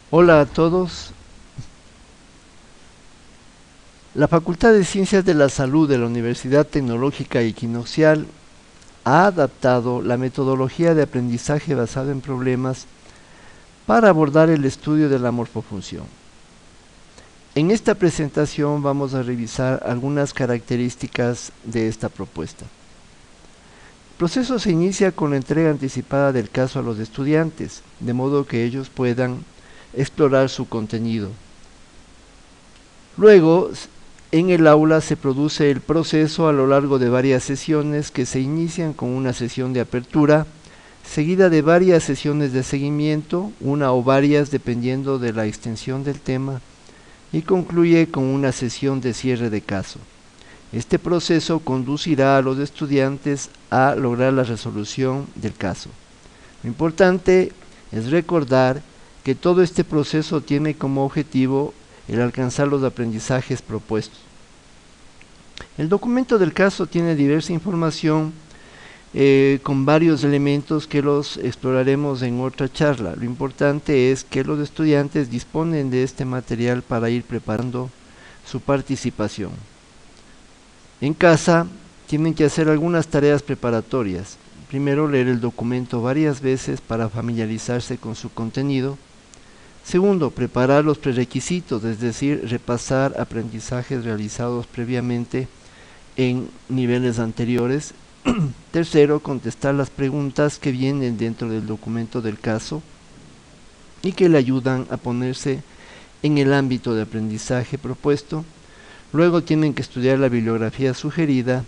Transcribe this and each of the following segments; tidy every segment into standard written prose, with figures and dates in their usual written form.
Hola a todos. La Facultad de Ciencias de la Salud de la Universidad Tecnológica Equinoccial ha adaptado la metodología de aprendizaje basado en problemas para abordar el estudio de la morfofunción. En esta presentación vamos a revisar algunas características de esta propuesta. El proceso se inicia con la entrega anticipada del caso a los estudiantes, de modo que ellos puedan explorar su contenido. Luego, en el aula se produce el proceso a lo largo de varias sesiones que se inician con una sesión de apertura, seguida de varias sesiones de seguimiento, una o varias dependiendo de la extensión del tema, y concluye con una sesión de cierre de caso. Este proceso conducirá a los estudiantes a lograr la resolución del caso. Lo importante es recordar que todo este proceso tiene como objetivo el alcanzar los aprendizajes propuestos. El documento del caso tiene diversa información con varios elementos que los exploraremos en otra charla. Lo importante es que los estudiantes disponen de este material para ir preparando su participación. En casa tienen que hacer algunas tareas preparatorias. Primero, leer el documento varias veces para familiarizarse con su contenido. Segundo, preparar los prerequisitos, es decir, repasar aprendizajes realizados previamente en niveles anteriores. Tercero, contestar las preguntas que vienen dentro del documento del caso y que le ayudan a ponerse en el ámbito de aprendizaje propuesto. Luego tienen que estudiar la bibliografía sugerida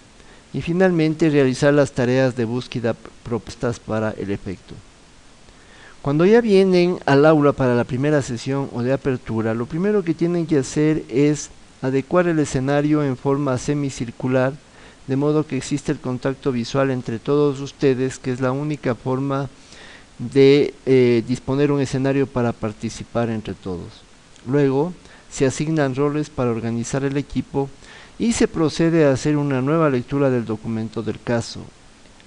y finalmente realizar las tareas de búsqueda propuestas para el efecto. Cuando ya vienen al aula para la primera sesión o de apertura, lo primero que tienen que hacer es adecuar el escenario en forma semicircular, de modo que existe el contacto visual entre todos ustedes, que es la única forma de disponer un escenario para participar entre todos. Luego se asignan roles para organizar el equipo y se procede a hacer una nueva lectura del documento del caso.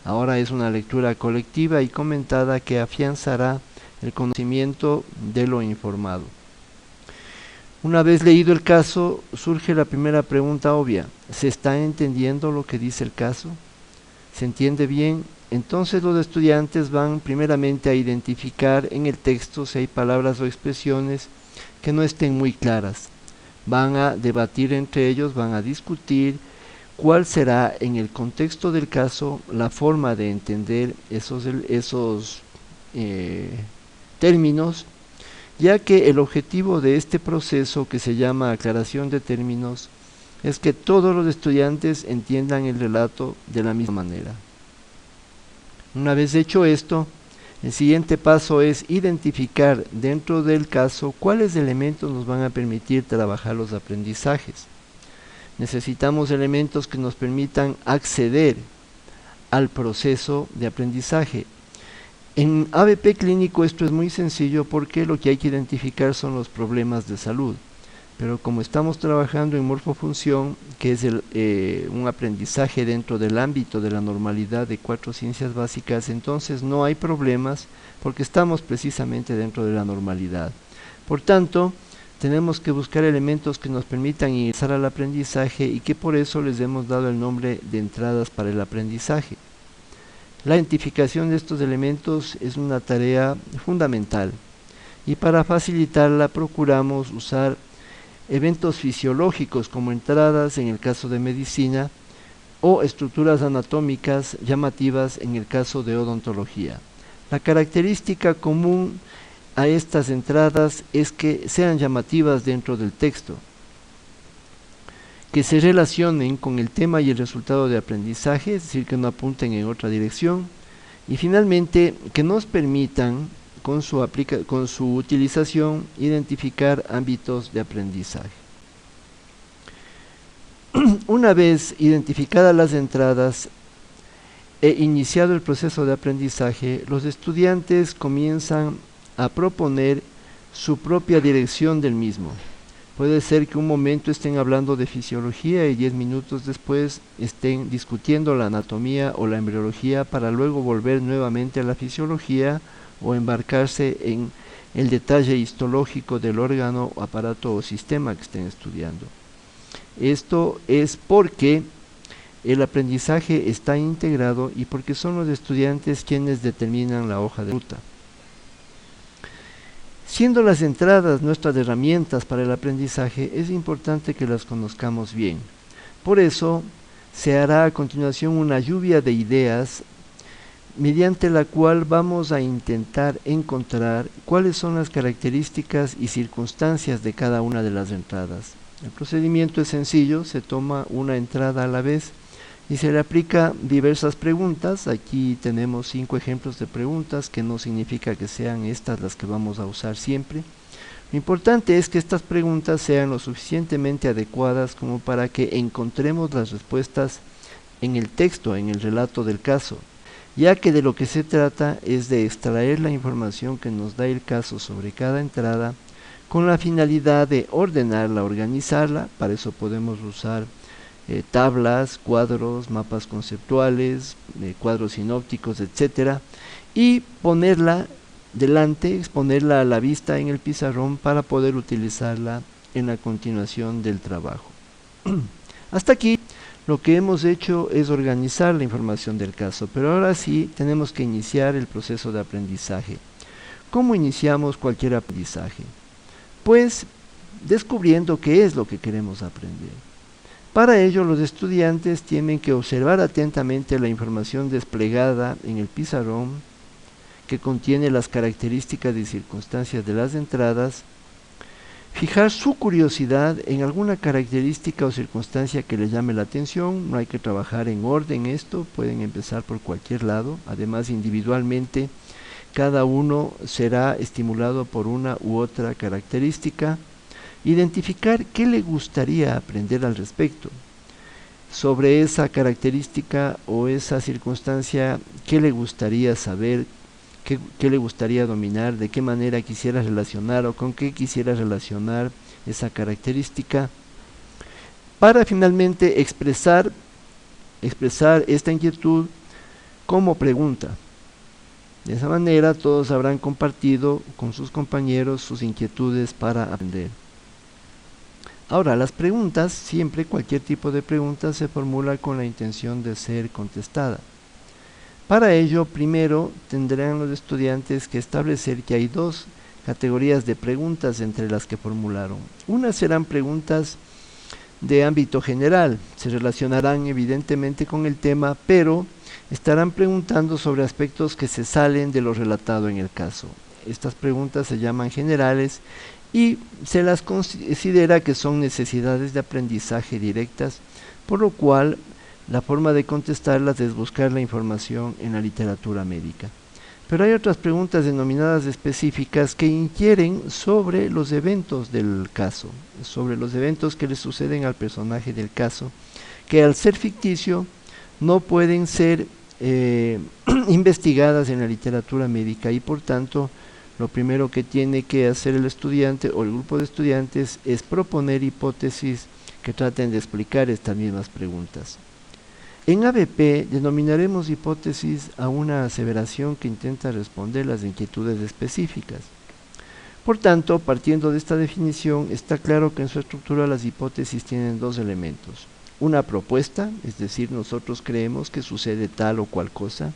Ahora es una lectura colectiva y comentada que afianzará el conocimiento de lo informado. Una vez leído el caso, surge la primera pregunta obvia. ¿Se está entendiendo lo que dice el caso? ¿Se entiende bien? Entonces los estudiantes van primeramente a identificar en el texto si hay palabras o expresiones que no estén muy claras. Van a debatir entre ellos, van a discutir cuál será en el contexto del caso la forma de entender esos términos, ya que el objetivo de este proceso, que se llama aclaración de términos, es que todos los estudiantes entiendan el relato de la misma manera. Una vez hecho esto, el siguiente paso es identificar dentro del caso cuáles elementos nos van a permitir trabajar los aprendizajes. Necesitamos elementos que nos permitan acceder al proceso de aprendizaje. En ABP clínico esto es muy sencillo porque lo que hay que identificar son los problemas de salud. Pero como estamos trabajando en morfofunción, que es un aprendizaje dentro del ámbito de la normalidad de 4 ciencias básicas, entonces no hay problemas porque estamos precisamente dentro de la normalidad. Por tanto, tenemos que buscar elementos que nos permitan ingresar al aprendizaje y que por eso les hemos dado el nombre de entradas para el aprendizaje. La identificación de estos elementos es una tarea fundamental y para facilitarla procuramos usar eventos fisiológicos como entradas en el caso de medicina o estructuras anatómicas llamativas en el caso de odontología. La característica común a estas entradas es que sean llamativas dentro del texto, que se relacionen con el tema y el resultado de aprendizaje, es decir, que no apunten en otra dirección, y finalmente que nos permitan con su utilización identificar ámbitos de aprendizaje. Una vez identificadas las entradas e iniciado el proceso de aprendizaje, los estudiantes comienzan a proponer su propia dirección del mismo. Puede ser que un momento estén hablando de fisiología y 10 minutos después estén discutiendo la anatomía o la embriología para luego volver nuevamente a la fisiología o embarcarse en el detalle histológico del órgano, aparato o sistema que estén estudiando. Esto es porque el aprendizaje está integrado y porque son los estudiantes quienes determinan la hoja de ruta. Siendo las entradas nuestras herramientas para el aprendizaje, es importante que las conozcamos bien. Por eso, se hará a continuación una lluvia de ideas mediante la cual vamos a intentar encontrar cuáles son las características y circunstancias de cada una de las entradas. El procedimiento es sencillo, se toma una entrada a la vez y se le aplica diversas preguntas. Aquí tenemos 5 ejemplos de preguntas, que no significa que sean estas las que vamos a usar siempre. Lo importante es que estas preguntas sean lo suficientemente adecuadas como para que encontremos las respuestas en el texto, en el relato del caso, ya que de lo que se trata es de extraer la información que nos da el caso sobre cada entrada con la finalidad de ordenarla, organizarla. Para eso podemos usar tablas, cuadros, mapas conceptuales, cuadros sinópticos, etcétera, y ponerla delante, exponerla a la vista en el pizarrón para poder utilizarla en la continuación del trabajo. Hasta aquí lo que hemos hecho es organizar la información del caso, pero ahora sí tenemos que iniciar el proceso de aprendizaje. ¿Cómo iniciamos cualquier aprendizaje? Pues descubriendo qué es lo que queremos aprender. Para ello, los estudiantes tienen que observar atentamente la información desplegada en el pizarrón, que contiene las características y circunstancias de las entradas, fijar su curiosidad en alguna característica o circunstancia que les llame la atención. No hay que trabajar en orden esto, pueden empezar por cualquier lado. Además, individualmente, cada uno será estimulado por una u otra característica. Identificar qué le gustaría aprender al respecto. Sobre esa característica o esa circunstancia, qué le gustaría saber, qué le gustaría dominar, de qué manera quisiera relacionar o con qué quisiera relacionar esa característica, para finalmente expresar esta inquietud como pregunta. De esa manera todos habrán compartido con sus compañeros sus inquietudes para aprender. Ahora, las preguntas, siempre cualquier tipo de pregunta se formula con la intención de ser contestada. Para ello, primero tendrán los estudiantes que establecer que hay 2 categorías de preguntas entre las que formularon. Unas serán preguntas de ámbito general, se relacionarán evidentemente con el tema, pero estarán preguntando sobre aspectos que se salen de lo relatado en el caso. Estas preguntas se llaman generales y se las considera que son necesidades de aprendizaje directas, por lo cual la forma de contestarlas es buscar la información en la literatura médica. Pero hay otras preguntas denominadas específicas que inquieren sobre los eventos del caso, sobre los eventos que le suceden al personaje del caso, que al ser ficticio no pueden ser investigadas en la literatura médica, y por tanto lo primero que tiene que hacer el estudiante o el grupo de estudiantes es proponer hipótesis que traten de explicar estas mismas preguntas. En ABP denominaremos hipótesis a una aseveración que intenta responder las inquietudes específicas. Por tanto, partiendo de esta definición, está claro que en su estructura las hipótesis tienen 2 elementos. Una propuesta, es decir, nosotros creemos que sucede tal o cual cosa,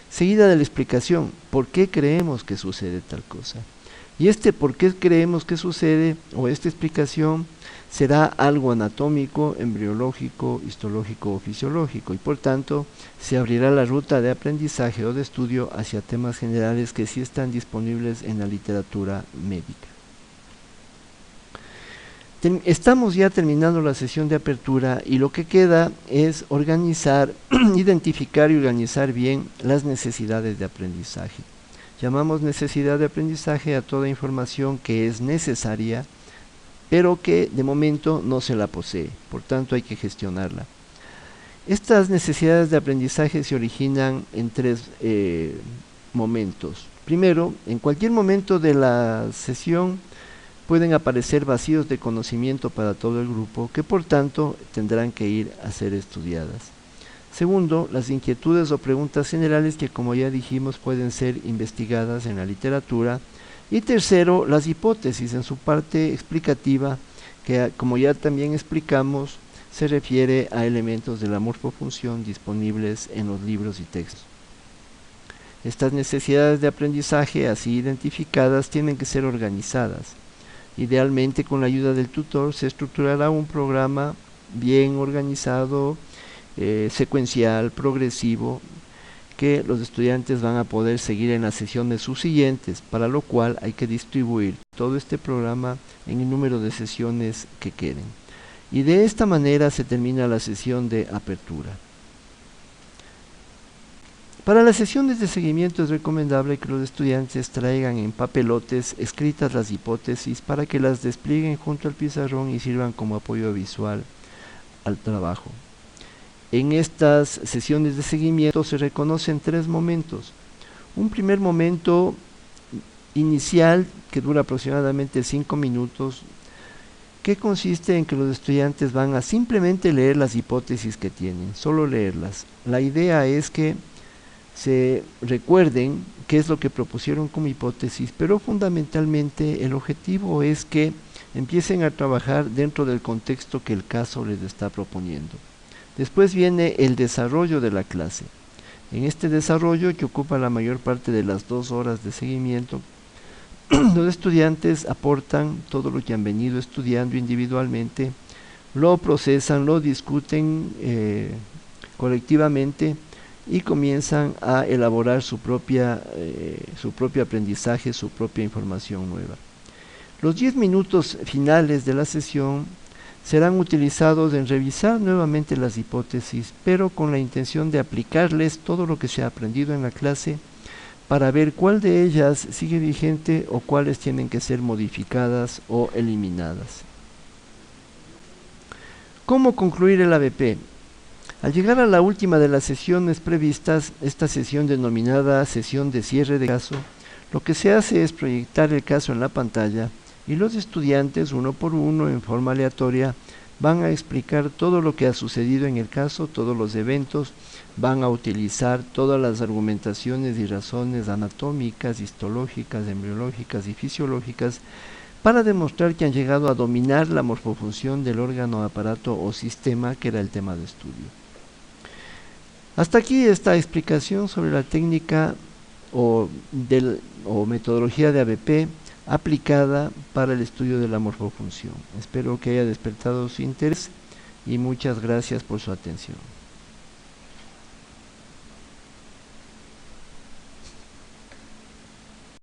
seguida de la explicación, ¿por qué creemos que sucede tal cosa? Y este por qué creemos que sucede, o esta explicación, será algo anatómico, embriológico, histológico o fisiológico, y por tanto se abrirá la ruta de aprendizaje o de estudio hacia temas generales que sí están disponibles en la literatura médica. Estamos ya terminando la sesión de apertura y lo que queda es organizar, identificar y organizar bien las necesidades de aprendizaje. Llamamos necesidad de aprendizaje a toda información que es necesaria, pero que de momento no se la posee, por tanto hay que gestionarla. Estas necesidades de aprendizaje se originan en 3 momentos. Primero, en cualquier momento de la sesión pueden aparecer vacíos de conocimiento para todo el grupo, que por tanto tendrán que ir a ser estudiadas. Segundo, las inquietudes o preguntas generales que, como ya dijimos, pueden ser investigadas en la literatura. Y tercero, las hipótesis en su parte explicativa, que como ya también explicamos, se refiere a elementos de la morfofunción disponibles en los libros y textos. Estas necesidades de aprendizaje así identificadas tienen que ser organizadas. Idealmente, con la ayuda del tutor se estructurará un programa bien organizado, secuencial, progresivo, que los estudiantes van a poder seguir en las sesiones subsiguientes, para lo cual hay que distribuir todo este programa en el número de sesiones que queden. Y de esta manera se termina la sesión de apertura. Para las sesiones de seguimiento es recomendable que los estudiantes traigan en papelotes escritas las hipótesis para que las desplieguen junto al pizarrón y sirvan como apoyo visual al trabajo. En estas sesiones de seguimiento se reconocen 3 momentos. Un primer momento inicial que dura aproximadamente 5 minutos, que consiste en que los estudiantes van a simplemente leer las hipótesis que tienen, solo leerlas. La idea es que se recuerden qué es lo que propusieron como hipótesis, pero fundamentalmente el objetivo es que empiecen a trabajar dentro del contexto que el caso les está proponiendo. Después viene el desarrollo de la clase. En este desarrollo, que ocupa la mayor parte de las 2 horas de seguimiento, los estudiantes aportan todo lo que han venido estudiando individualmente, lo procesan, lo discuten colectivamente y comienzan a elaborar su propio aprendizaje, su propia información nueva. Los 10 minutos finales de la sesión serán utilizados en revisar nuevamente las hipótesis, pero con la intención de aplicarles todo lo que se ha aprendido en la clase para ver cuál de ellas sigue vigente o cuáles tienen que ser modificadas o eliminadas. ¿Cómo concluir el ABP? Al llegar a la última de las sesiones previstas, esta sesión denominada sesión de cierre de caso, lo que se hace es proyectar el caso en la pantalla y los estudiantes, uno por uno, en forma aleatoria, van a explicar todo lo que ha sucedido en el caso, todos los eventos, van a utilizar todas las argumentaciones y razones anatómicas, histológicas, embriológicas y fisiológicas para demostrar que han llegado a dominar la morfofunción del órgano, aparato o sistema que era el tema de estudio. Hasta aquí esta explicación sobre la técnica o metodología de ABP aplicada para el estudio de la morfofunción. Espero que haya despertado su interés y muchas gracias por su atención.